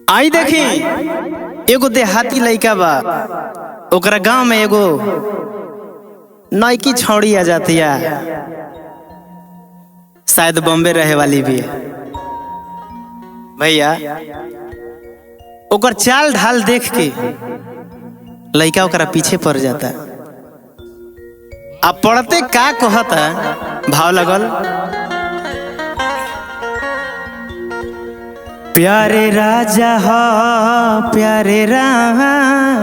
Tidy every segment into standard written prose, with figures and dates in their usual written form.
आई देखी एगो देहाती लड़का बा, ओकरा गांव में एगो नौकी छौड़ी आ जाती है, शायद बॉम्बे रहे वाली भी है भैया। ओकर चाल ढाल देख के लड़का ओकरा पीछे पड़ जाता। अब पढ़ते का कहता, भाव लगल। प्यारे राजा हो प्यारे रानी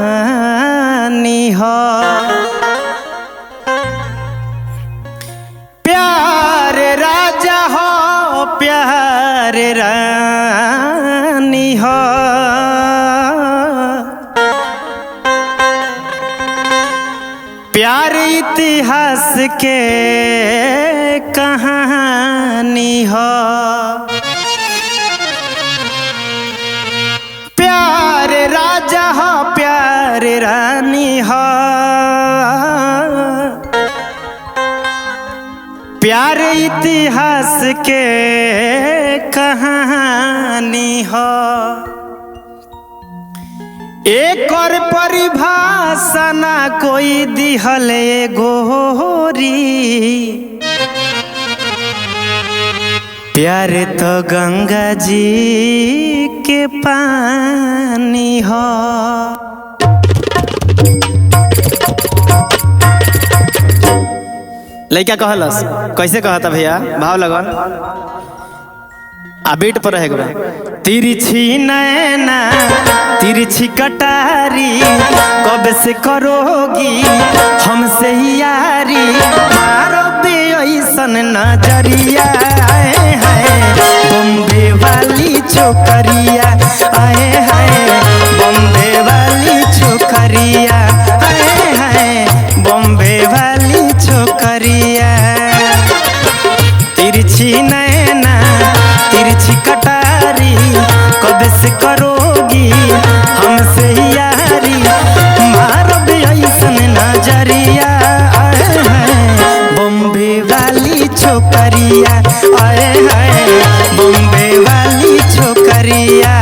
हो, प्यारे राजा हो प्यारे रानी हो, प्यार इतिहास के कहानी हो, प्यारे राजा हो प्यारे रानी हो, प्यार इतिहास के कहानी हो। एक और परिभाषा ना कोई दिहले गोरी, प्यार तो गंगा जी के पानी हो। लड़का कहलस, कैसे कहता भैया, भाव लगन। आ बीट पर रहेगा। तिरछी नैना तिरछी कटारी, कब से करोगी हमसे यारी, मारो दे ऐसन नजरिया, आए हाय बॉम्बे वाली छोकरिया, आए हाय बॉम्बे वाली छोकरिया, आए हाय बॉम्बे वाली छोकरिया। तिरछी नैना तिरछी कटारी, कब से करोगी हमसे यारी, मारो भी ऐसन नजरिया, आए हाय बॉम्बे वाली छोकरिया, आए हाय बॉम्बे वाली छोकरिया।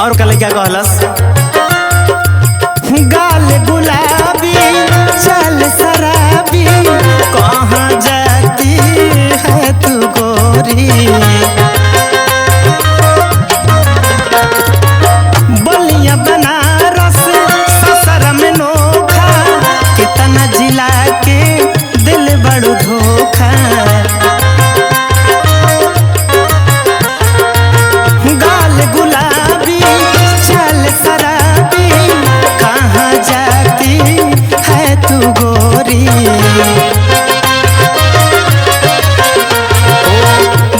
और कल क्या कहलस, गाल गुलाबी चल शराबी, कहाँ जाती है तू गोरी, बलिया बनारस ससुर में नोखा, कितना जिला के दिल बड़ू धोखा। गाल गुलाबी चल शराबी, कहाँ जाती है तू गोरी,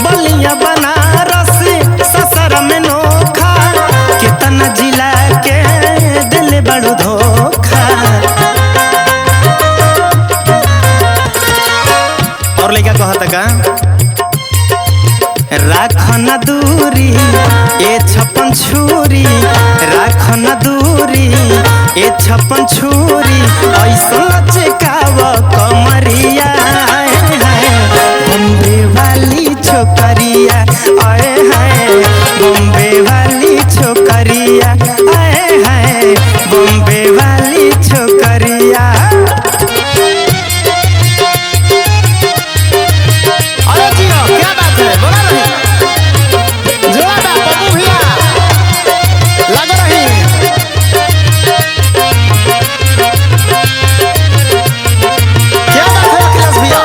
बलिया बनारस ससुर में नोखा, कितना जिला के दिल बड़ू धोखा। और लड़का कहता का, राख न दूरी ए छप्पन छुरी, राख न दूरी ए छप्पन छुरी, ऐसा लचकाव कमरिया, आए हाय बॉम्बे वाली छोकरिया, आए हाय बॉम्बे वाली छोकरिया, आए हाय बॉम्बे वाली छोकरिया। अरे जियो क्या बात है, बोला नहीं जोड़ा बाबू भैया लग रही। क्या बात है अखिलेश भैया।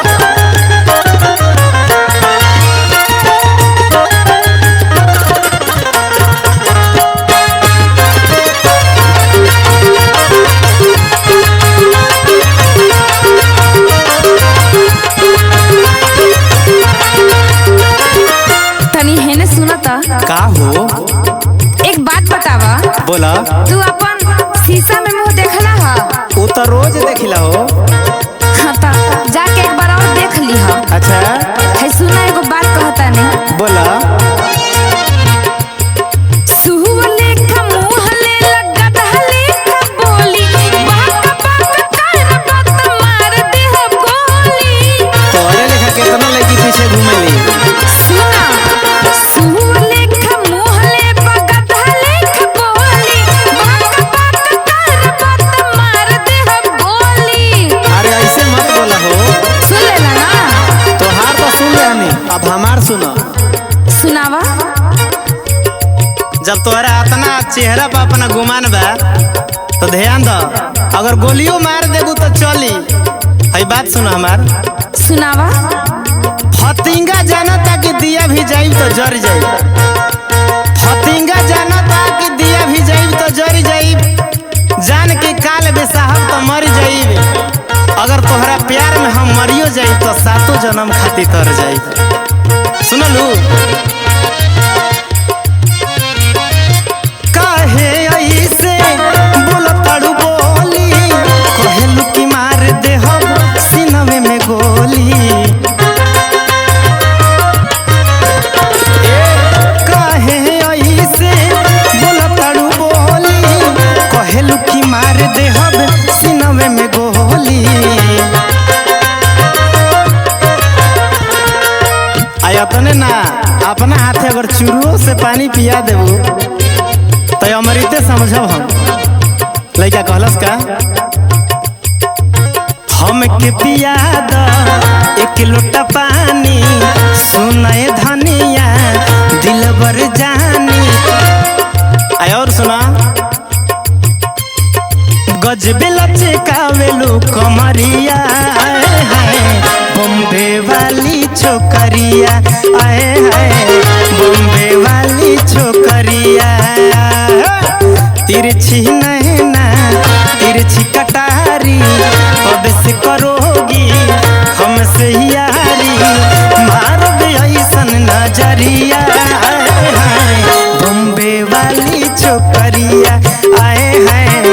सुनता का हो? एक बात बतावा। बोला। तू अपन शीशा में मुंह देखला हा? वो तो रोज देखिला हो। हाँ तो जाके एक बार और देख ली हा। अच्छा है सुना एगो बात कहता नहीं। बोला। सुहुआ लेखा मुंह ले लगा लेखा बोली बाका बाका कर बात मार दे हम गोली। तोरे लेखा कितना लड़की पीछे घूमेली। सुना सुहुआ लेखा मुंह ले बगा लेखा बोली बाका बाका कर बात मार दे हम गोली। अरे ऐसे मत बोला हो। सुन लेला ना। तोहार तो सुन ले हनी, अब हमार सुनो। सुनावा। जब तोहरा इतना चेहरा पर अपना गुमान बा तो ध्यान दो, अगर गोलियों मार देबू तो चली। है बात सुनो हमार। सुनावा। फतिंगा जानता कि दिया भी जाई तो जर जाई। फतिंगा जानता कि दिया भी जाई तो जर जाई। जान के काल बेसाहब तो मर जाई। अगर तोहरा प्यार में हम मरियो जाई तो सातों जन्म खातिर तर जाई। सुनलू। काहे ऐसे बोलताड़ू बोली, कहेलू कि मार दे हम सीनवे में गोली। काहे ऐसे बोलताड़ू बोली, कहेलू कि मार दे हम सीनवे में गोली। आयतने ना अपना हाथे अगर चुरुओ से पानी पिया देबू तो अमृते समझब हम। लइका कहलस का हम के पिया द एक लोटा पानी, सुनाए धनिया दिलबर जानी। आय और सुना। गजबे लचकावेलू कमरिया, बॉम्बे वाली छोकरिया। आए हाय बॉम्बे वाली छोकरिया। तिरछी नैना तिरछी कटारी, अब से करोगी हमसे यारी, मार दे ऐसन नजरिया। बॉम्बे वाली छोकरिया। आए हैं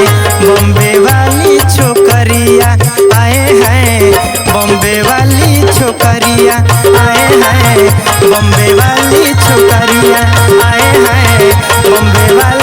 बॉम्बे वाली छोकरिया। आए हैं बॉम्बे वाली छोकरिया। आए हैं बॉम्बे वाली छोकरिया। आए हैं बॉम्बे वाली